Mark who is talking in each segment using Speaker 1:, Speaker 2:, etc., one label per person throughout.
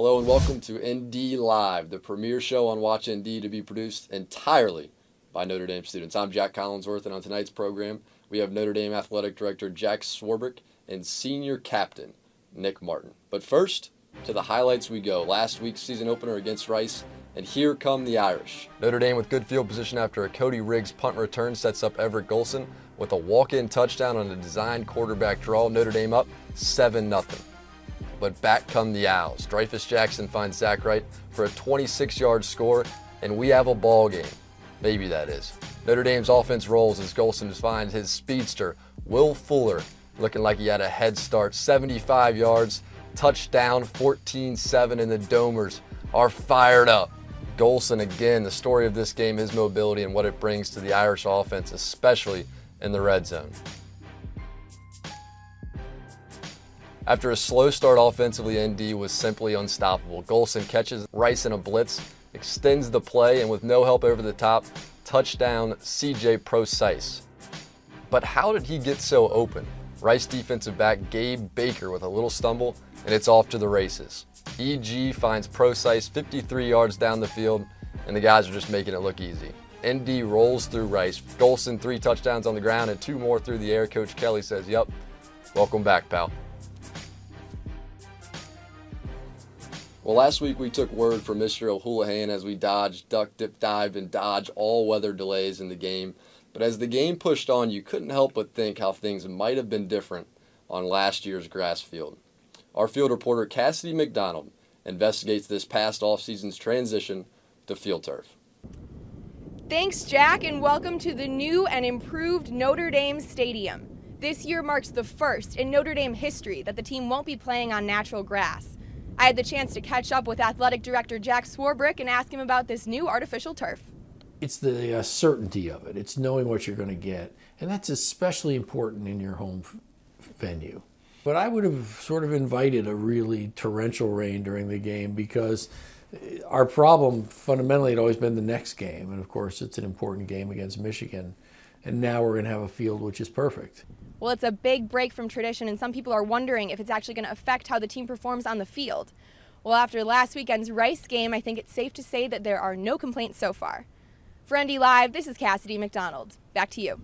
Speaker 1: Hello and welcome to ND Live, the premier show on Watch ND to be produced entirely by Notre Dame students. I'm Jac Collinsworth, and on tonight's program, we have Notre Dame Athletic Director Jac Collinsworth and Senior Captain Nick Martin. But first, to the highlights we go. Last week's season opener against Rice, and here come the Irish. Notre Dame with good field position after a Cody Riggs punt return sets up Everett Golson with a walk-in touchdown on a designed quarterback draw. Notre Dame up 7-0. But back come the Owls. Dreyfus Jackson finds Zach Wright for a 26-yard score, and we have a ball game. Maybe that is. Notre Dame's offense rolls as Golson finds his speedster, Will Fuller, looking like he had a head start. 75 yards, touchdown, 14-7, and the Domers are fired up. Golson again, the story of this game, his mobility and what it brings to the Irish offense, especially in the red zone. After a slow start offensively, ND was simply unstoppable. Golson catches Rice in a blitz, extends the play, and with no help over the top, touchdown CJ Procise. But how did he get so open? Rice defensive back Gabe Baker with a little stumble, and it's off to the races. EG finds Procise 53 yards down the field, and the guys are just making it look easy. ND rolls through Rice. Golson 3 touchdowns on the ground and 2 more through the air. Coach Kelly says, "Yep, welcome back, pal." Well, last week we took word from Mr. O'Houlihan as we dodged, duck, dip, dive, and dodge all weather delays in the game. But as the game pushed on, you couldn't help but think how things might have been different on last year's grass field. Our field reporter Cassidy McDonald investigates this past offseason's transition to field turf.
Speaker 2: Thanks, Jack, and welcome to the new and improved Notre Dame Stadium. This year marks the first in Notre Dame history that the team won't be playing on natural grass. I had the chance to catch up with Athletic Director Jac Collinsworth and ask him about this new artificial turf.
Speaker 3: It's the certainty of it. It's knowing what you're going to get. And that's especially important in your home venue. But I would have sort of invited a really torrential rain during the game because our problem fundamentally had always been the next game. And of course, it's an important game against Michigan. And now we're going to have a field which is perfect.
Speaker 2: Well, it's a big break from tradition, and some people are wondering if it's actually going to affect how the team performs on the field. Well, after last weekend's Rice game, I think it's safe to say that there are no complaints so far. For ND Live, this is Cassidy McDonald. Back to you.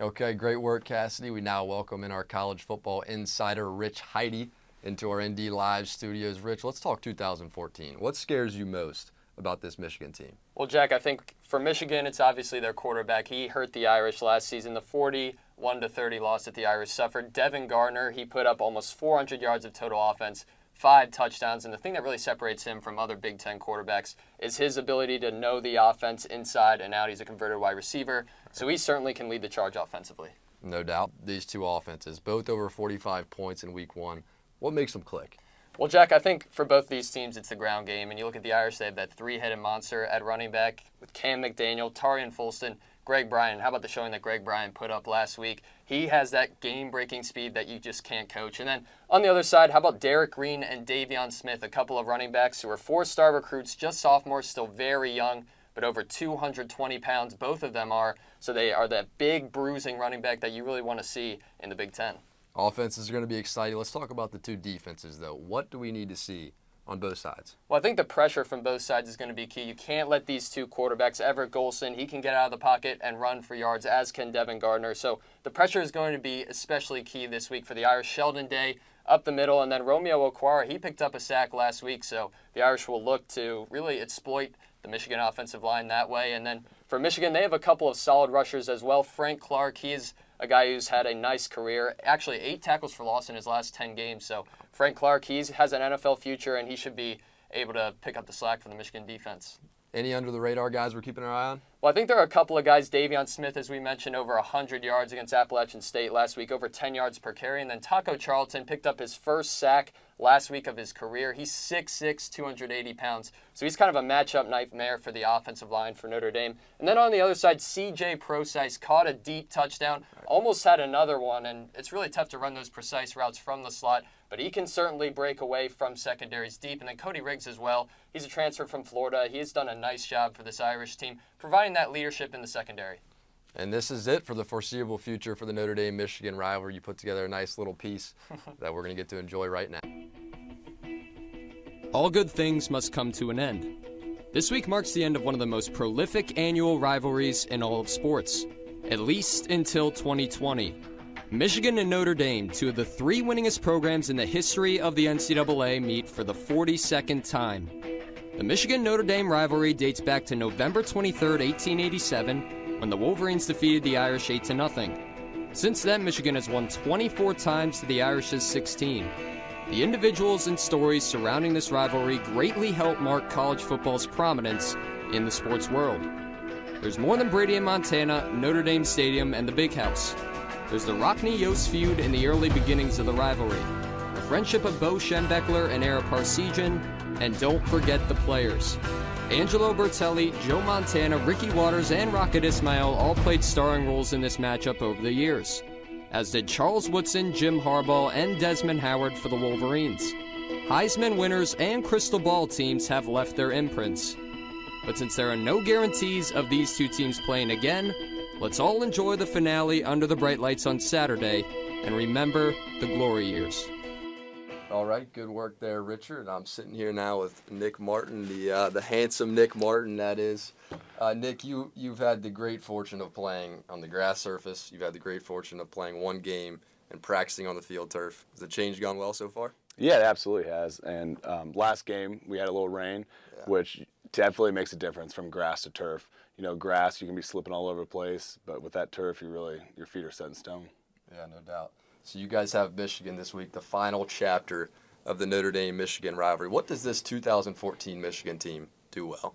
Speaker 1: Okay, great work, Cassidy. We now welcome in our college football insider, Rich Hidy, into our ND Live studios. Rich, let's talk 2014. What scares you most about this Michigan team?
Speaker 4: Well, Jack, I think for Michigan, it's obviously their quarterback. He hurt the Irish last season. The 41-30 loss that the Irish suffered. Devin Gardner, he put up almost 400 yards of total offense, 5 touchdowns, and the thing that really separates him from other Big Ten quarterbacks is his ability to know the offense inside and out. He's a converted wide receiver, so he certainly can lead the charge offensively.
Speaker 1: No doubt. These two offenses, both over 45 points in week 1. What makes them click?
Speaker 4: Well, Jack, I think for both these teams, it's the ground game. And you look at the Irish, they have that 3-headed monster at running back with Cam McDaniel, Tarian Folston, Greg Bryan. How about the showing that Greg Bryan put up last week? He has that game-breaking speed that you just can't coach. And then on the other side, how about Derek Green and Davion Smith, a couple of running backs who are 4-star recruits, just sophomores, still very young, but over 220 pounds, both of them are. So they are that big, bruising running back that you really want to see in the Big Ten.
Speaker 1: Offenses are going to be exciting. Let's talk about the two defenses, though. What do we need to see on both sides?
Speaker 4: Well, I think the pressure from both sides is going to be key. You can't let these two quarterbacks, Everett Golson, he can get out of the pocket and run for yards, as can Devin Gardner. So the pressure is going to be especially key this week for the Irish. Sheldon Day up the middle, and then Romeo Okwara, he picked up a sack last week. So the Irish will look to really exploit the Michigan offensive line that way. And then for Michigan, they have a couple of solid rushers as well. Frank Clark, he is a guy who's had a nice career, actually 8 tackles for loss in his last 10 games. So Frank Clark, he has an NFL future, and he should be able to pick up the slack for the Michigan defense.
Speaker 1: Any under-the-radar guys we're keeping our eye on?
Speaker 4: Well, I think there are a couple of guys. Davion Smith, as we mentioned, over 100 yards against Appalachian State last week, over 10 yards per carry. And then Taco Charlton picked up his first sack last week of his career. He's 6'6", 280 pounds. So he's kind of a matchup nightmare for the offensive line for Notre Dame. And then on the other side, CJ Procise caught a deep touchdown, almost had another one. And it's really tough to run those precise routes from the slot, but he can certainly break away from secondaries deep. And then Cody Riggs as well. He's a transfer from Florida. He has done a nice job for this Irish team, providing that leadership in the secondary.
Speaker 1: And this is it for the foreseeable future for the Notre Dame-Michigan rivalry. You put together a nice little piece that we're going to get to enjoy right now.
Speaker 4: all good things must come to an end. This week marks the end of one of the most prolific annual rivalries in all of sports, at least until 2020. Michigan and Notre Dame, two of the three winningest programs in the history of the NCAA, meet for the 42nd time. The Michigan-Notre Dame rivalry dates back to November 23, 1887, when the Wolverines defeated the Irish 8-0. Since then, Michigan has won 24 times to the Irish's 16. The individuals and stories surrounding this rivalry greatly help mark college football's prominence in the sports world. There's more than Brady in Montana, Notre Dame Stadium, and the Big House. There's the Rockne-Yost feud in the early beginnings of the rivalry, the friendship of Bo Schembechler and Ara Parseghian, and don't forget the players. Angelo Bertelli, Joe Montana, Ricky Waters, and Rocket Ismail all played starring roles in this matchup over the years, as did Charles Woodson, Jim Harbaugh, and Desmond Howard for the Wolverines. Heisman winners and Crystal Ball teams have left their imprints. But since there are no guarantees of these two teams playing again, let's all enjoy the finale under the bright lights on Saturday and remember the glory years.
Speaker 1: All right, good work there, Richard. I'm sitting here now with Nick Martin, the handsome Nick Martin, that is. Nick, you've had the great fortune of playing on the grass surface. You've had the great fortune of playing one game and practicing on the field turf. Has the change gone well so far?
Speaker 5: Yeah, it absolutely has. And last game, we had a little rain, which definitely makes a difference from grass to turf. You know, grass, you can be slipping all over the place, but with that turf, your feet are set in stone.
Speaker 1: Yeah, no doubt. So you guys have Michigan this week, the final chapter of the Notre Dame-Michigan rivalry. What does this 2014 Michigan team do well?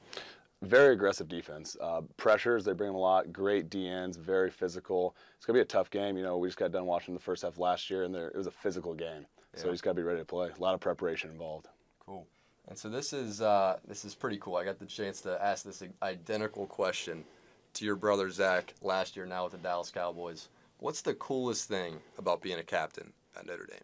Speaker 5: Very aggressive defense. Pressures, they bring them a lot. Great DNs, very physical. It's going to be a tough game. You know, we just got done watching the first half last year, and it was a physical game. Yeah. So you just got to be ready to play. A lot of preparation involved.
Speaker 1: Cool. And so this is pretty cool. I got the chance to ask this identical question to your brother Zach last year now with the Dallas Cowboys. What's the coolest thing about being a captain at Notre Dame?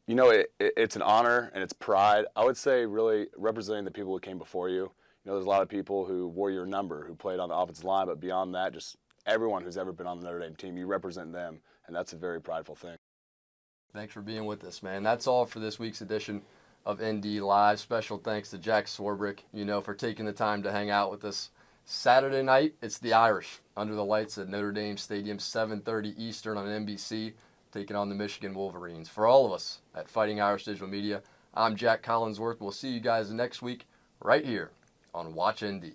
Speaker 5: You know, it's an honor and it's pride. I would say really representing the people who came before you. You know, there's a lot of people who wore your number, who played on the offensive line, but beyond that, just everyone who's ever been on the Notre Dame team, you represent them, and that's a very prideful thing.
Speaker 1: Thanks for being with us, man. That's all for this week's edition of ND Live. Special thanks to Jac Collinsworth, for taking the time to hang out with us. Saturday night, it's the Irish under the lights at Notre Dame Stadium, 7:30 Eastern on NBC, taking on the Michigan Wolverines. For all of us at Fighting Irish Digital Media, I'm Jac Collinsworth. We'll see you guys next week right here on Watch ND.